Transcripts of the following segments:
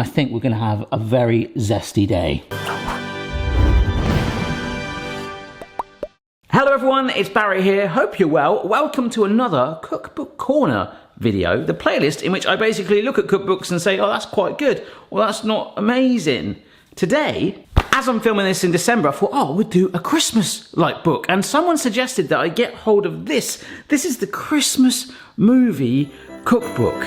I think we're going to have a very zesty day. Hello everyone, it's Barry here. Hope you're well. Welcome to another Cookbook Corner video, the playlist in which I basically look at cookbooks and say, oh, that's quite good, or that's not amazing. Today, as I'm filming this in December, I thought, oh, we'd do a Christmas-like book. And someone suggested that I get hold of this. This is the Christmas movie cookbook.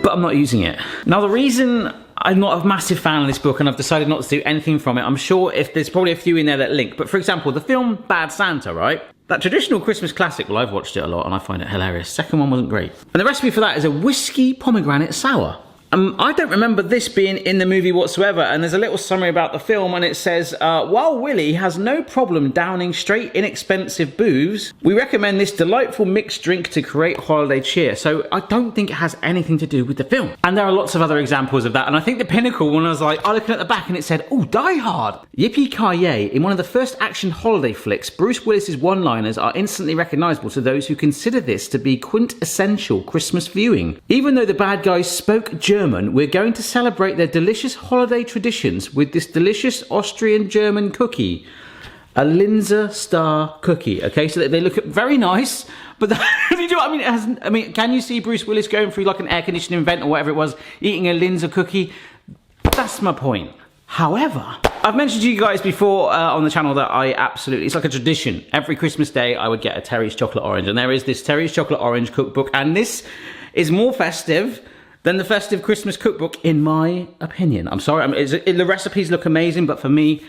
But I'm not using it. Now, the reason I'm not a massive fan of this book and I've decided not to do anything from it, I'm sure if there's probably a few in there that link, but for example, the film Bad Santa, right? That traditional Christmas classic, well, I've watched it a lot and I find it hilarious. Second one wasn't great. And the recipe for that is a whiskey pomegranate sour. I don't remember this being in the movie whatsoever, and there's a little summary about the film, and it says, while Willie has no problem downing straight inexpensive booze, we recommend this delightful mixed drink to create holiday cheer. So I don't think it has anything to do with the film. And there are lots of other examples of that, and I think the pinnacle one was like, I looking at the back and it said, oh, Die Hard. Yippee-ki-yay, in one of the first action holiday flicks, Bruce Willis's one-liners are instantly recognisable to those who consider this to be quintessential Christmas viewing. Even though the bad guys spoke German, we're going to celebrate their delicious holiday traditions with this delicious Austrian-German cookie, a Linzer Star cookie. Okay, so they look very nice, but you know what I mean? Can you see Bruce Willis going through like an air conditioning vent or whatever it was, eating a Linzer cookie? That's my point. However, I've mentioned to you guys before on the channel that it's like a tradition. Every Christmas day I would get a Terry's Chocolate Orange, and there is this Terry's Chocolate Orange cookbook, and this is more festive than the festive Christmas cookbook, in my opinion. I'm sorry, the recipes look amazing, but for me,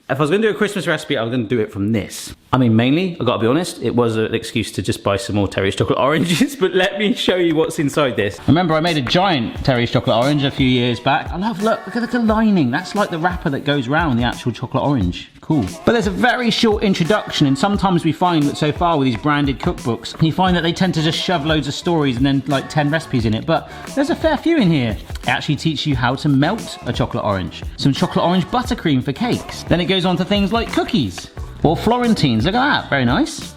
if I was gonna do a Christmas recipe, I was gonna do it from this. I mean, mainly, I've gotta be honest, it was an excuse to just buy some more Terry's Chocolate Oranges, but let me show you what's inside this. Remember, I made a giant Terry's Chocolate Orange a few years back. I love, look at the lining. That's like the wrapper that goes around the actual chocolate orange. Cool. But there's a very short introduction, and sometimes we find that so far with these branded cookbooks, you find that they tend to just shove loads of stories and then like 10 recipes in it, but there's a fair few in here. It actually teaches you how to melt a chocolate orange, some chocolate orange buttercream for cakes. Then it goes on to things like cookies or Florentines. Look at that, very nice.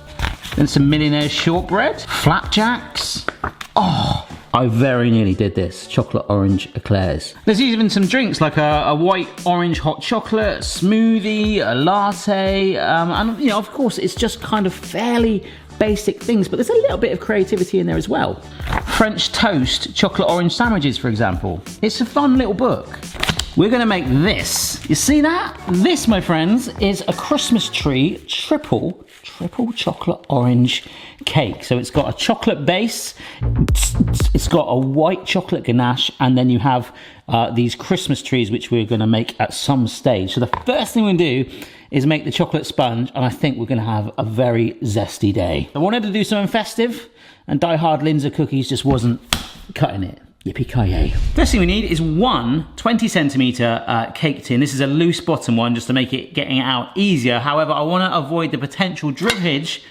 Then some Millionaire's shortbread, flapjacks. Oh, I very nearly did this. Chocolate orange eclairs. There's even some drinks like a white orange hot chocolate, smoothie, a latte, and you know, of course, it's just kind of fairly basic things, but there's a little bit of creativity in there as well. French toast chocolate orange sandwiches, for example. It's a fun little book. We're gonna make this. You see that? This, my friends, is a Christmas tree triple chocolate orange cake. So it's got a chocolate base, it's got a white chocolate ganache, and then you have these Christmas trees, which we're gonna make at some stage. So the first thing we're gonna do is make the chocolate sponge, and I think we're gonna have a very zesty day. I wanted to do something festive, and Die Hard Linzer cookies just wasn't cutting it. Yippee-ki-yay. First thing we need is one 20cm cake tin. This is a loose bottom one just to make it getting it out easier. However, I want to avoid the potential drippage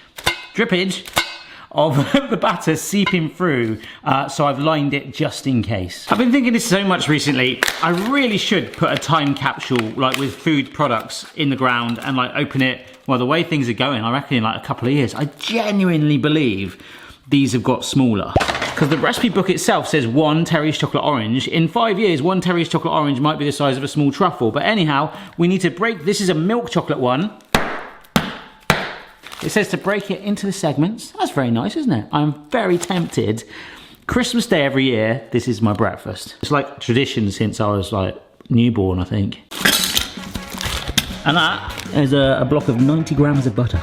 of the batter seeping through, so I've lined it just in case. I've been thinking this so much recently, I really should put a time capsule like with food products in the ground and like open it. Well, the way things are going, I reckon in like a couple of years, I genuinely believe these have got smaller. Because the recipe book itself says one Terry's Chocolate Orange. In 5 years, one Terry's Chocolate Orange might be the size of a small truffle. But anyhow, we need to break, this is a milk chocolate one. It says to break it into the segments. That's very nice, isn't it? I'm very tempted. Christmas Day every year, this is my breakfast. It's like tradition since I was like newborn, I think. And that is a block of 90 grams of butter.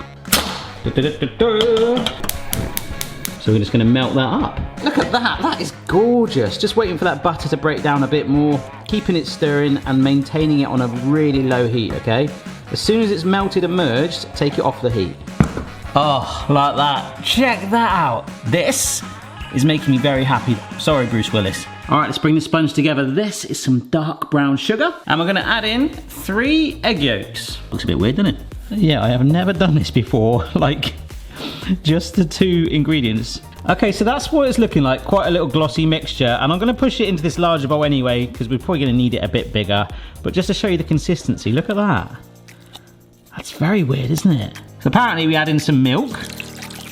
So we're just gonna melt that up. Look at that, that is gorgeous. Just waiting for that butter to break down a bit more, keeping it stirring and maintaining it on a really low heat, okay? As soon as it's melted and merged, take it off the heat. Oh, like that. Check that out. This is making me very happy. Sorry, Bruce Willis. All right, let's bring the sponge together. This is some dark brown sugar, and we're gonna add in 3 egg yolks. Looks a bit weird, doesn't it? Yeah, I have never done this before, like, just the 2 ingredients. Okay, so that's what it's looking like, quite a little glossy mixture, and I'm gonna push it into this larger bowl anyway, because we're probably gonna need it a bit bigger, but just to show you the consistency, look at that. That's very weird, isn't it? So apparently we add in some milk,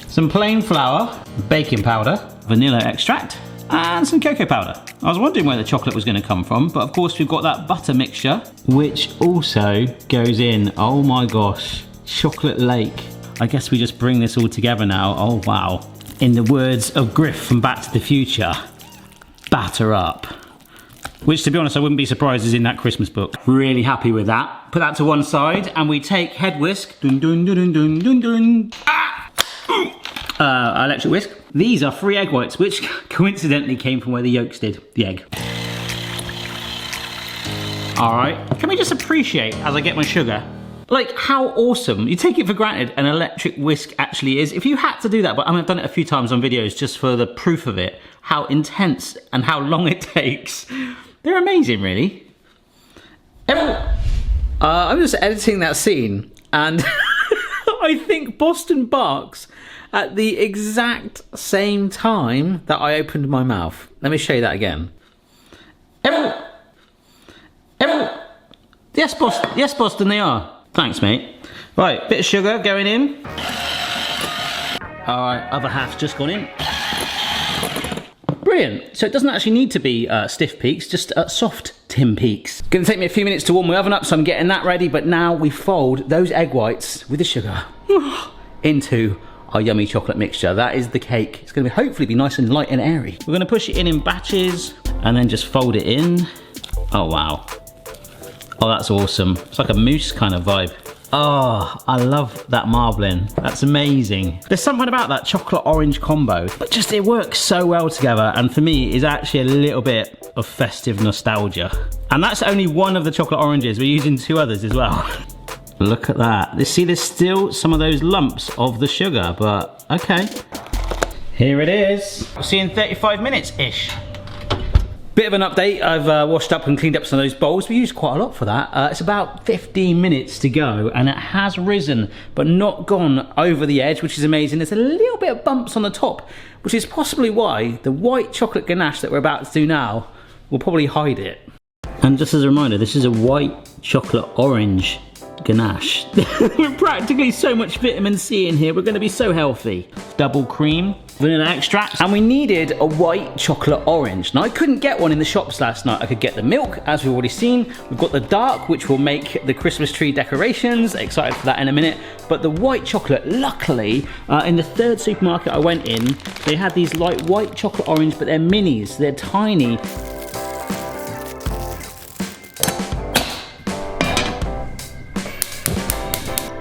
some plain flour, baking powder, vanilla extract, and some cocoa powder. I was wondering where the chocolate was going to come from, but of course we've got that butter mixture, which also goes in. Oh my gosh, chocolate lake. I guess we just bring this all together now. Oh wow. In the words of Griff from Back to the Future, batter up. Which, to be honest, I wouldn't be surprised is in that Christmas book. Really happy with that. Put that to one side, and we take head whisk. Dun dun dun dun dun dun. Ah! Electric whisk. These are 3 egg whites, which coincidentally came from where the yolks did, the egg. All right, can we just appreciate as I get my sugar? Like how awesome, you take it for granted an electric whisk actually is. If you had to do that, but I mean, I've done it a few times on videos just for the proof of it, how intense and how long it takes. They're amazing, really. I'm just editing that scene, and I think Boston barks at the exact same time that I opened my mouth. Let me show you that again. Yes, Boston, they are. Thanks, mate. Right, bit of sugar going in. All right, other half's just gone in. Brilliant. So it doesn't actually need to be stiff peaks, just soft Tim peaks. Gonna take me a few minutes to warm my oven up, so I'm getting that ready, but now we fold those egg whites with the sugar into our yummy chocolate mixture. That is the cake. It's gonna hopefully be nice and light and airy. We're gonna push it in batches and then just fold it in. Oh, wow. Oh, that's awesome. It's like a mousse kind of vibe. Oh, I love that marbling. That's amazing. There's something about that chocolate orange combo, but just it works so well together, and for me is actually a little bit of festive nostalgia. And that's only one of the chocolate oranges. We're using 2 others as well. Look at that. See, there's still some of those lumps of the sugar, but okay. Here it is. We'll see you in 35 minutes-ish. Bit of an update, I've washed up and cleaned up some of those bowls. We used quite a lot for that. It's about 15 minutes to go, and it has risen, but not gone over the edge, which is amazing. There's a little bit of bumps on the top, which is possibly why the white chocolate ganache that we're about to do now will probably hide it. And just as a reminder, this is a white chocolate orange ganache. We're practically so much vitamin C in here. We're going to be so healthy. Double cream, vanilla extract, and we needed a white chocolate orange. Now I couldn't get one in the shops last night. I could get the milk, as we've already seen. We've got the dark, which will make the Christmas tree decorations. Excited for that in a minute. But the white chocolate, luckily, in the 3rd supermarket I went in, they had these light white chocolate orange, but they're minis. They're tiny.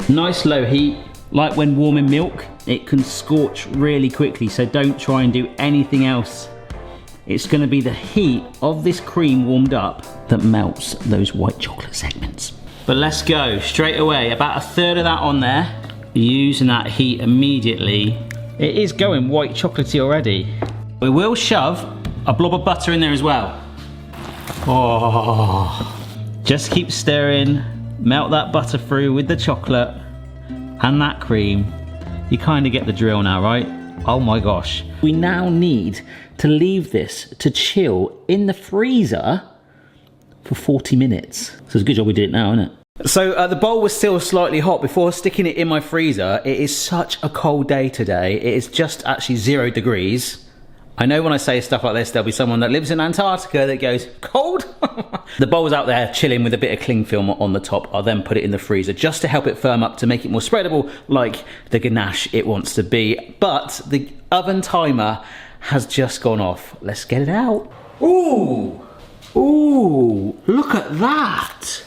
Nice low heat, like when warming milk, it can scorch really quickly, so don't try and do anything else. It's going to be the heat of this cream warmed up that melts those white chocolate segments. But let's go straight away, about 1/3 of that on there, using that heat immediately. It is going white chocolatey already. We will shove a blob of butter in there as well. Oh, just keep stirring. Melt that butter through with the chocolate and that cream. You kind of get the drill now, right? Oh my gosh. We now need to leave this to chill in the freezer for 40 minutes. So it's a good job we did it now, isn't it? So the bowl was still slightly hot before sticking it in my freezer. It is such a cold day today. It is just actually 0 degrees. I know when I say stuff like this, there'll be someone that lives in Antarctica that goes, cold? The bowl's out there chilling with a bit of cling film on the top. I'll then put it in the freezer just to help it firm up, to make it more spreadable, like the ganache it wants to be. But the oven timer has just gone off. Let's get it out. Ooh, ooh, look at that.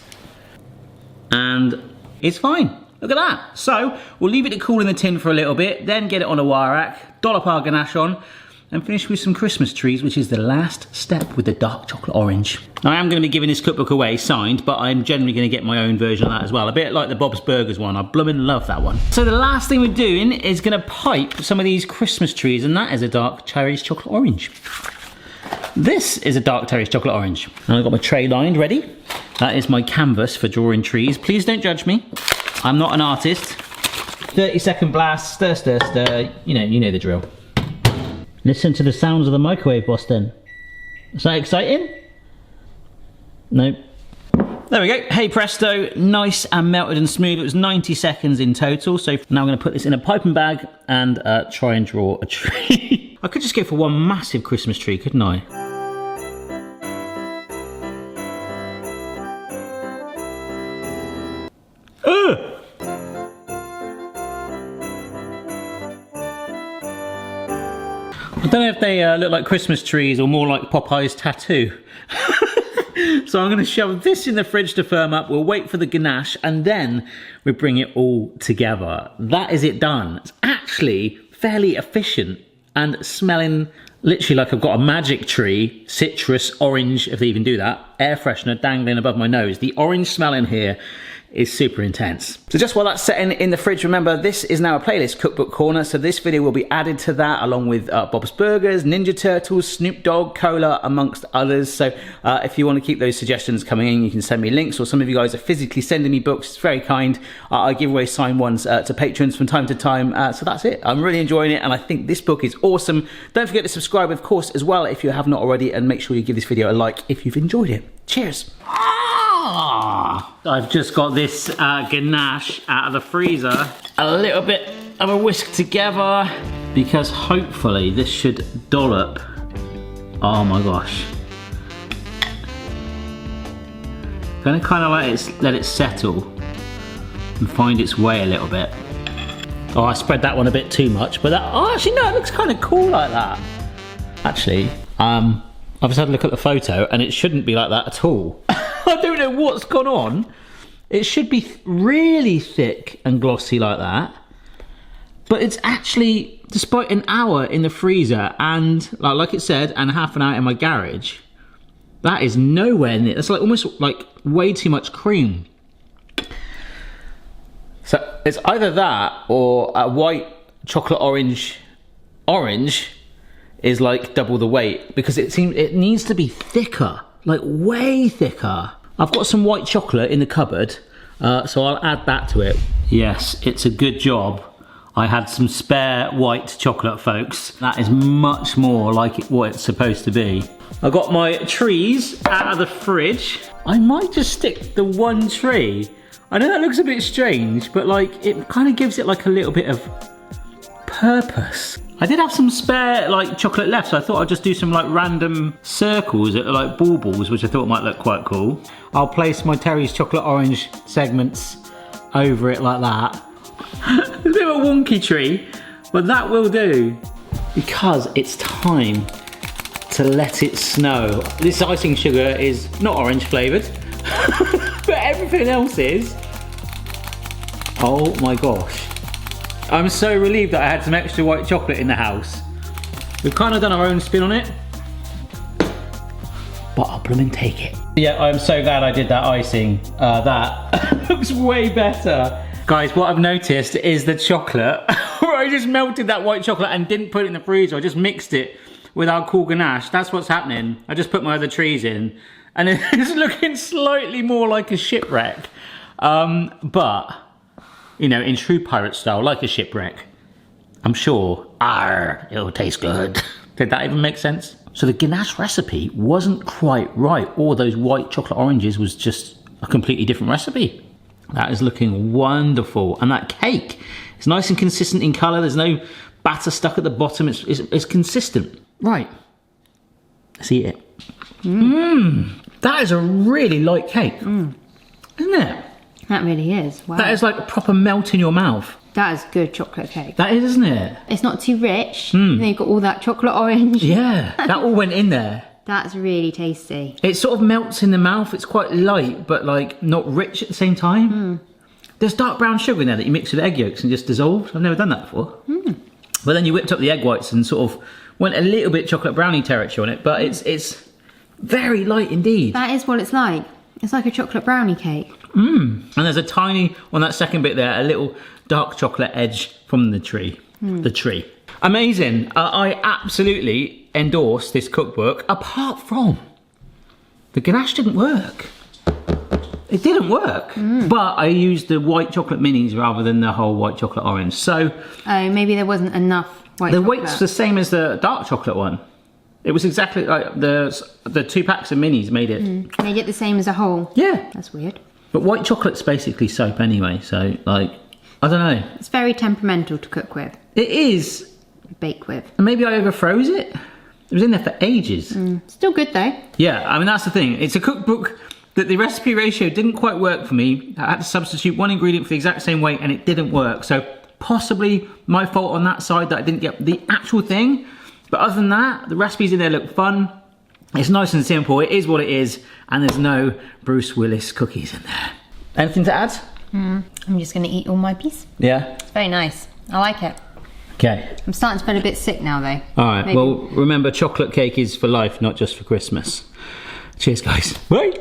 And it's fine. Look at that. So we'll leave it to cool in the tin for a little bit, then get it on a wire rack, dollop our ganache on, and finish with some Christmas trees, which is the last step with the dark chocolate orange. I am going to be giving this cookbook away signed, but I'm generally going to get my own version of that as well. A bit like the Bob's Burgers one. I blooming love that one. So the last thing we're doing is going to pipe some of these Christmas trees, and that is a dark cherries chocolate orange. This is a dark cherries chocolate orange. And I've got my tray lined ready. That is my canvas for drawing trees. Please don't judge me. I'm not an artist. 30-second blast, stir, stir, stir. You know the drill. Listen to the sounds of the microwave, Boston. Is that exciting? Nope. There we go. Hey presto, nice and melted and smooth. It was 90 seconds in total. So now I'm going to put this in a piping bag and try and draw a tree. I could just go for one massive Christmas tree, couldn't I? I don't know if they look like Christmas trees or more like Popeye's tattoo. So I'm going to shove this in the fridge to firm up. We'll wait for the ganache and then we bring it all together. That is it done. It's actually fairly efficient and smelling literally like I've got a magic tree, citrus, orange, if they even do that, air freshener dangling above my nose. The orange smell in here is super intense. So just while that's setting in the fridge, remember this is now a playlist, Cookbook Corner, so this video will be added to that along with Bob's Burgers, Ninja Turtles, Snoop Dogg, Cola, amongst others. So if you want to keep those suggestions coming in, you can send me links, or some of you guys are physically sending me books. It's very kind. I give away signed ones to patrons from time to time. So that's it. I'm really enjoying it and I think this book is awesome. Don't forget to subscribe, of course, as well if you have not already, and make sure you give this video a like if you've enjoyed it. Cheers. I've just got this ganache out of the freezer. A little bit of a whisk together because hopefully this should dollop. Oh my gosh. Gonna kind of let it settle and find its way a little bit. Oh, I spread that one a bit too much, but actually no, it looks kind of cool like that. Actually, I've just had a look at the photo and it shouldn't be like that at all. I don't know what's gone on. It should be really thick and glossy like that. But it's actually, despite an hour in the freezer and, like it said, and half an hour in my garage, that is nowhere near. It's like almost like way too much cream. So it's either that or a white chocolate orange is like double the weight, because it needs to be thicker. Like way thicker. I've got some white chocolate in the cupboard, so I'll add that to it. Yes, it's a good job I had some spare white chocolate, folks. That is much more like what it's supposed to be. I got my trees out of the fridge. I might just stick the one tree. I know that looks a bit strange, but like it kind of gives it like a little bit of purpose. I did have some spare like chocolate left, so I thought I'd just do some like random circles that are like baubles, which I thought might look quite cool. I'll place my Terry's chocolate orange segments over it like that. It's a bit of a wonky tree, but that will do because it's time to let it snow. This icing sugar is not orange flavoured, but everything else is. Oh my gosh. I'm so relieved that I had some extra white chocolate in the house. We've kind of done our own spin on it, but I'll blooming take it. Yeah, I'm so glad I did that icing. That looks way better. Guys, what I've noticed is the chocolate, where I just melted that white chocolate and didn't put it in the freezer, I just mixed it with our cool ganache. That's what's happening. I just put my other trees in, and it's looking slightly more like a shipwreck. But, you know, in true pirate style, like a shipwreck, I'm sure, it'll taste good. Did that even make sense? So the ganache recipe wasn't quite right, or those white chocolate oranges was just a completely different recipe. That is looking wonderful. And that cake is nice and consistent in colour. There's no batter stuck at the bottom. It's consistent. Right. Let's eat it. That is a really light cake. Isn't it? That really is. Wow. That is like a proper melt in your mouth. That is good chocolate cake. That is, isn't it? It's not too rich. And then you've got all that chocolate orange. Yeah, that all went in there. That's really tasty. It sort of melts in the mouth. It's quite light, but like not rich at the same time. There's dark brown sugar in there that you mix with egg yolks and just dissolved. I've never done that before. But then you whipped up the egg whites and sort of went a little bit chocolate brownie territory on it, but it's very light indeed. That is what it's like. It's like a chocolate brownie cake. And there's a tiny, on that second bit there, a little dark chocolate edge from the tree. The tree. Amazing. I absolutely endorse this cookbook, apart from the ganache didn't work. It didn't work. But I used the white chocolate minis rather than the whole white chocolate orange. So maybe there wasn't enough white chocolate. The weight's the same as the dark chocolate one. It was exactly like the 2 packs of minis made it. Made it the same as a whole. Yeah. That's weird. But white chocolate's basically soap anyway, so like, I don't know. It's very temperamental to cook with. It is, bake with. And maybe I overfroze it. It was in there for ages. Still good though. Yeah, I mean, that's the thing. It's a cookbook that the recipe ratio didn't quite work for me. I had to substitute one ingredient for the exact same weight and it didn't work. So possibly my fault on that side that I didn't get the actual thing. But other than that, the recipes in there look fun. It's nice and simple. It is what it is. And there's no Bruce Willis cookies in there. Anything to add? I'm just going to eat all my piece. Yeah? It's very nice. I like it. Okay. I'm starting to feel a bit sick now though. All right. Maybe. Well, remember, chocolate cake is for life, not just for Christmas. Cheers, guys. Bye.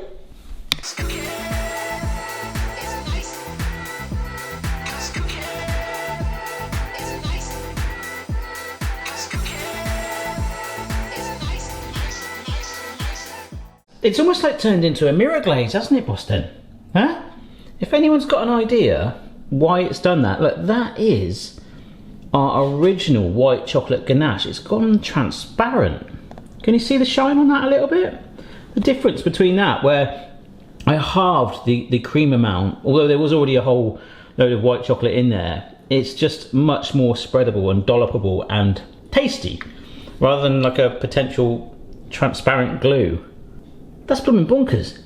It's almost like turned into a mirror glaze, hasn't it, Boston? Huh? If anyone's got an idea why it's done that, look, that is our original white chocolate ganache. It's gone transparent. Can you see the shine on that a little bit? The difference between that, where I halved the cream amount, although there was already a whole load of white chocolate in there, it's just much more spreadable and dollopable and tasty, rather than like a potential transparent glue. That's blooming bonkers.